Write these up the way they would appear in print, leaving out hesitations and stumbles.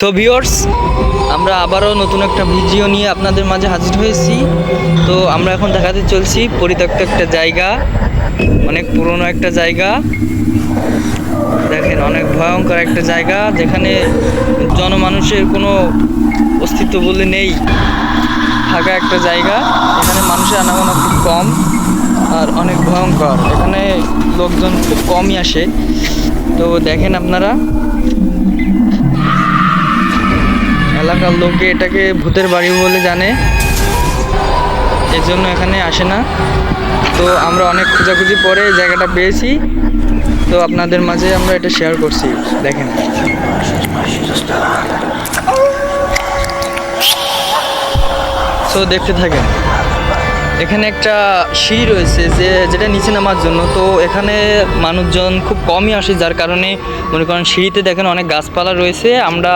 তো ভিউয়ার্স, আমরা আবারও নতুন একটা ভিডিও নিয়ে আপনাদের মাঝে হাজির হয়েছি। তো আমরা এখন দেখাতে চলছি পরিত্যক্ত একটা জায়গা, অনেক পুরনো একটা জায়গা। দেখেন, অনেক ভয়ঙ্কর একটা জায়গা যেখানে জনমানুষের কোনো অস্তিত্ব বলে নেই, থাকা একটা জায়গা। এখানে মানুষের আনাগোনা খুব কম আর অনেক ভয়ঙ্কর। এখানে লোকজন খুব কমই আসে। তো দেখেন আপনারা, এলাকার লোকে এটাকে ভূতের বাড়ি বলে জানে, এজন্য এখানে আসে না। তো আমরা অনেক খোঁজাখুঁজি পরে এই জায়গাটা পেয়েছি, তো আপনাদের মাঝে আমরা এটা শেয়ার করছি। দেখেন, তো দেখতে থাকেন। এখানে একটা সিঁড়ি রয়েছে যেটা নিচে নামার জন্য। তো এখানে মানুষজন খুব কমই আসে, যার কারণে মনে করেন সিঁড়িতে দেখেন অনেক গাছপালা রয়েছে। আমরা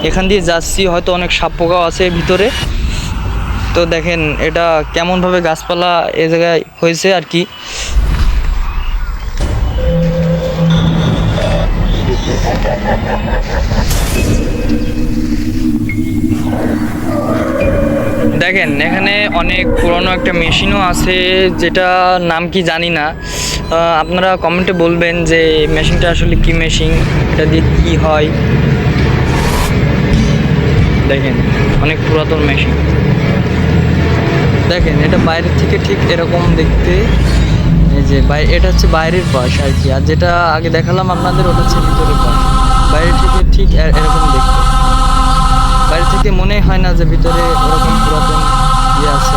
এখান দিয়ে যাচ্ছি, হয়তো অনেক সাপ পোকাও আছে ভিতরে। তো দেখেন এটা কেমনভাবে গাছপালা এ জায়গায় হয়েছে আর কি। দেখেন, এখানে অনেক পুরনো একটা মেশিনও আছে, যেটা নাম কি জানি না। আপনারা কমেন্টে বলবেন যে মেশিনটা আসলে কি মেশিন, এটা দিয়ে কী হয়। দেখেন, অনেক পুরাতন মেশিন। দেখেন, এটা বাইরের থেকে ঠিক এরকম দেখতে। এই যে এটা হচ্ছে বাইরের পাশ আর কি, আর যেটা আগে দেখালাম আপনাদের ওটা হচ্ছে ভিতরের পাশ। বাইরে থেকে ঠিক এরকম দেখতে, বাইরে থেকে মনে হয় না যে ভিতরে ওরকম পুরাতন ইয়ে আছে।